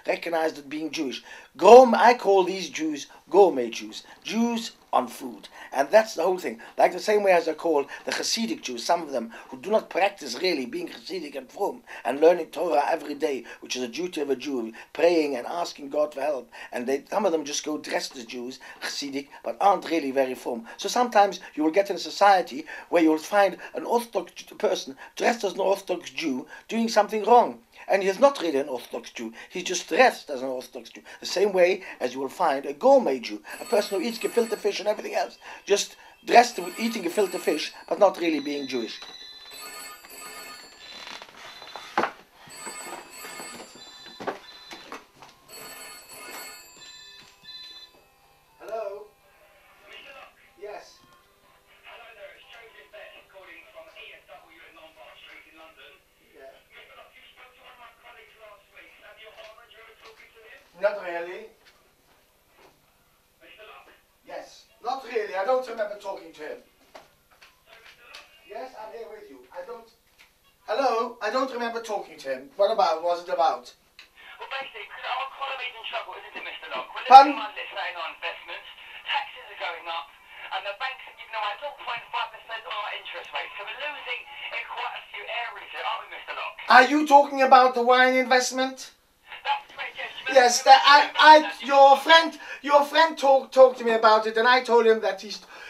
recognized as being Jewish. I call these Jews gourmet Jews. Jews on food. And that's the whole thing. Like the same way as I call the Hasidic Jews, some of them who do not practice really being Hasidic and frum and learning Torah every day, which is a duty of a Jew, praying and asking God for help. And some of them just go dressed as Jews, Hasidic, but aren't really very frum. So sometimes you will get in a society where you will find an Orthodox person dressed as an Orthodox Jew doing something wrong. And he's not really an Orthodox Jew. He's just dressed as an Orthodox Jew. The same way as you will find a gourmet Jew, a person who eats gefilte fish and everything else, just dressed with eating gefilte fish, but not really being Jewish. Hello? Yes. Hello there, it's Joseph Bett calling from ESW in Lombard Street in London. Yeah. Mr. Locke, you spoke to one of my colleagues last week. Have you ever talking to him? Not really. Mr. Locke? Yes. Not really. I don't remember talking to him. So, Mr. Locke? Yes, I'm here with you. I don't... Hello? I don't remember talking to him. What was it about? Well, basically, because our economy's in trouble, isn't it, Mr. Locke? We're Pardon? losing money saying our investments, taxes are going up, and the banks are giving away 0.5% on our interest rates. So we're losing in quite a few areas here, aren't we, Mr. Locke? Are you talking about the wine investment? That's correct, Yes, yes. your friend talked to me about it, and I told him that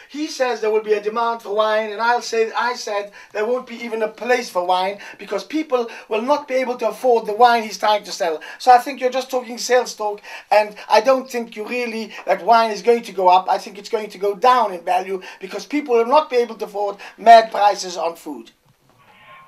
he says there will be a demand for wine, and I said there won't be even a place for wine because people will not be able to afford the wine he's trying to sell. So I think you're just talking sales talk, and I don't think that wine is going to go up. I think it's going to go down in value because people will not be able to afford mad prices on food.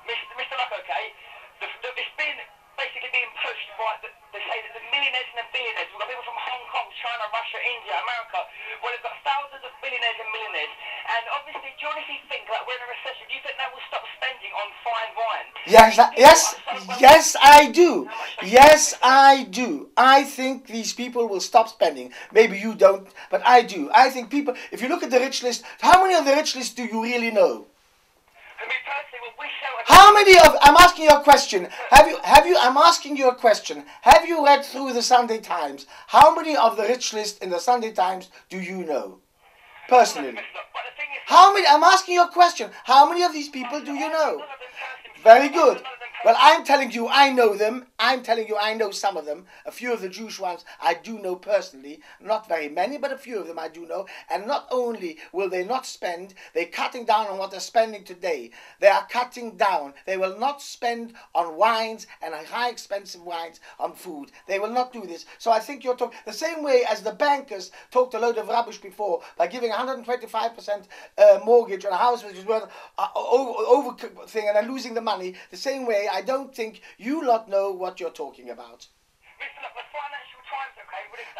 Mr. Locke, okay, it's been basically being pushed by, they say that the millionaires and the billionaires, we've got people from Hong Kong, China, Russia, India, America, well, they've got thousands of billionaires and millionaires, and obviously, do you honestly think that we're in a recession? Do you think they will stop spending on fine wine? Yes, I do. Yes, I do. I think these people will stop spending. Maybe you don't, but I do. I think people, if you look at the rich list, how many of the rich list do you really know? For me personally, well, we sell... How many of... I'm asking you a question. I'm asking you a question. Have you read through the Sunday Times? How many of the rich list in the Sunday Times do you know? Personally. How many... I'm asking you a question. How many of these people do you know? Very good. Well, I'm telling you, I know them. I'm telling you, I know some of them. A few of the Jewish ones I do know personally. Not very many, but a few of them I do know. And not only will they not spend, they're cutting down on what they're spending today. They are cutting down. They will not spend on wines and high expensive wines on food. They will not do this. So I think you're talking the same way as the bankers talked a load of rubbish before by giving 125% mortgage on a house which is worth over thing and then losing the money. The same way, I don't think you lot know what you're talking about.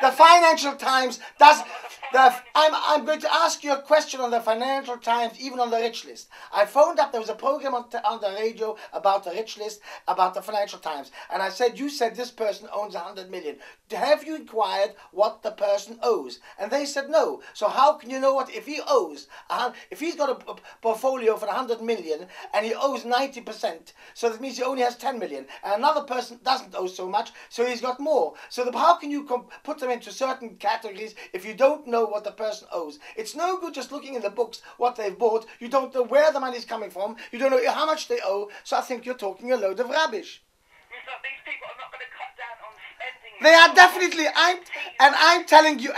The Financial Times does. I'm going to ask you a question on the Financial Times, even on the rich list. I phoned up. There was a program on the radio about the rich list, about the Financial Times, and I said, "You said this person owns 100 million. Have you inquired what the person owes?" And they said no. So how can you know what if he owes? If he's got a portfolio for 100 million and he owes 90%, so that means he only has 10 million, and another person doesn't owe so much, so he's got more. So how can you put them into certain categories if you don't know what the person owes? It's no good just looking in the books what they've bought. You don't know where the money's coming from. You don't know how much they owe. So I think you're talking a load of rubbish. These people are not going to cut down on spending. They are definitely.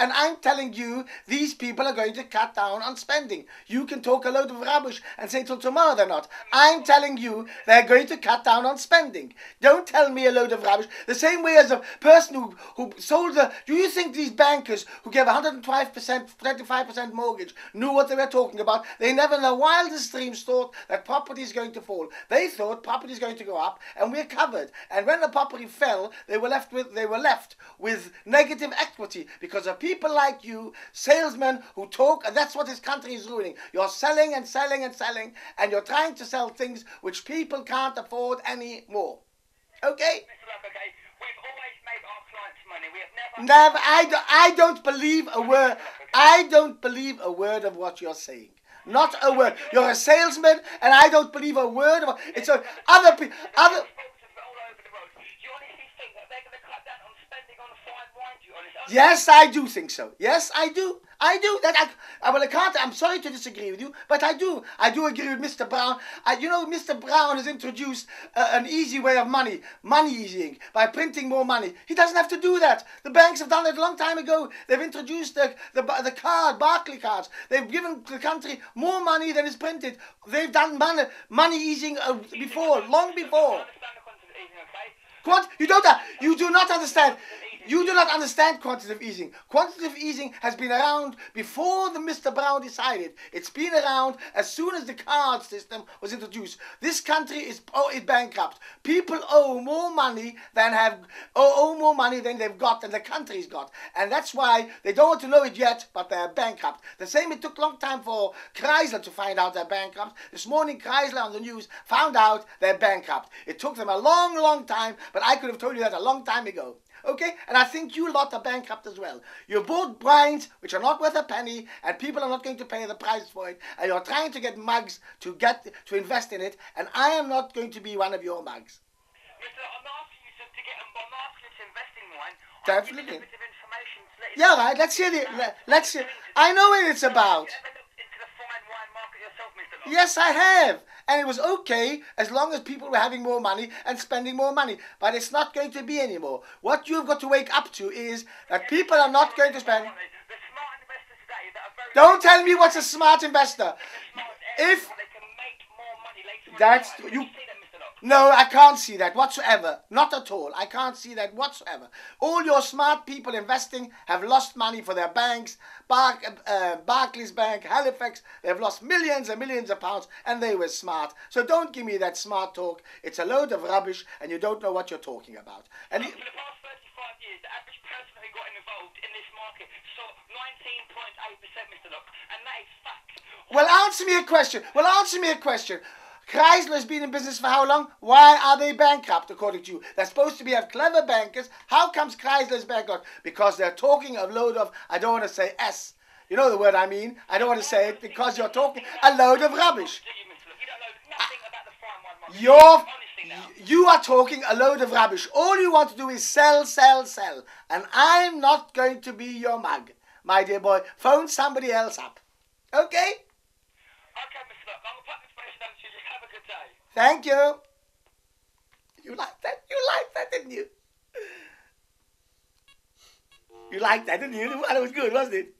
I'm telling you, these people are going to cut down on spending. You can talk a load of rubbish and say till tomorrow they're not. I'm telling you, they're going to cut down on spending. Don't tell me a load of rubbish. The same way as a person who sold the... Do you think these bankers who gave 105%, 25% mortgage knew what they were talking about? They never in their wildest dreams thought that property is going to fall. They thought property is going to go up and we're covered. And when the property fell, they were left with negative equity because of people like you, salesmen who talk, and that's what this country is ruining. You're selling and selling and selling, and you're trying to sell things which people can't afford anymore. Okay? Mr. Locke, okay, we've always made our clients money. We have never... Never. I don't believe a word. I don't believe a word of what you're saying. Not a word. You're a salesman, and I don't believe a word of it. It's other people. Yes, I do think so. Yes, I do. I do. Well, I can't. I'm sorry to disagree with you, but I do. I do agree with Mr. Brown. Mr. Brown has introduced an easy way of money easing, by printing more money. He doesn't have to do that. The banks have done it a long time ago. They've introduced the card, Barclay cards. They've given the country more money than is printed. They've done money easing before, long before. You do not understand. You do not understand quantitative easing. Quantitative easing has been around before the Mr. Brown decided. It's been around as soon as the card system was introduced. This country is bankrupt. People owe more money than they've got, than the country's got, and that's why they don't want to know it yet. But they're bankrupt. The same. It took a long time for Chrysler to find out they're bankrupt. This morning, Chrysler on the news found out they're bankrupt. It took them a long, long time, but I could have told you that a long time ago. Okay, and I think you lot are bankrupt as well. You bought wines which are not worth a penny, and people are not going to pay the price for it, and you're trying to get mugs to invest in it, and I am not going to be one of your mugs. Mister, I'm asking you I'm asking you to invest in wine. Definitely. I'm giving you a bit of information to let you Yeah, right. Let's hear. I know what it's about. Have you ever looked into the fine wine market yourself, Mr. Locke? Yes, I have. And it was okay as long as people were having more money and spending more money. But it's not going to be anymore. What you've got to wake up to is that people are not going to spend. The smart investors today that are very... Don't tell me what's a smart investor. If they can make more money later on. that's you. See them, Mr. Locke. No, I can't see that whatsoever. Not at all. I can't see that whatsoever. All your smart people investing have lost money for their banks. Barclays Bank, Halifax, they've lost millions and millions of pounds, and they were smart. So don't give me that smart talk. It's a load of rubbish, and you don't know what you're talking about. And For the past 35 years, the average person who got involved in this market saw 19.8%, Mr. Locke, and that is fact. well, answer me a question. Chrysler has been in business for how long? Why are they bankrupt, according to you? They're supposed to have clever bankers. How comes Chrysler's bankrupt? Because they're talking a load of, I don't want to say S. You know the word I mean. I don't want to say it because you're talking a load of rubbish. Do you, Mr. Locke? You don't know nothing about the fine wine market. Honestly now. You are talking a load of rubbish. All you want to do is sell, sell, sell. And I'm not going to be your mug, my dear boy. Phone somebody else up. Okay? Okay, Mr. Locke, I'm going to put this information down to you. Just have a good day. Thank you. You liked that? You liked that, didn't you? You liked that, didn't you? That was good, wasn't it?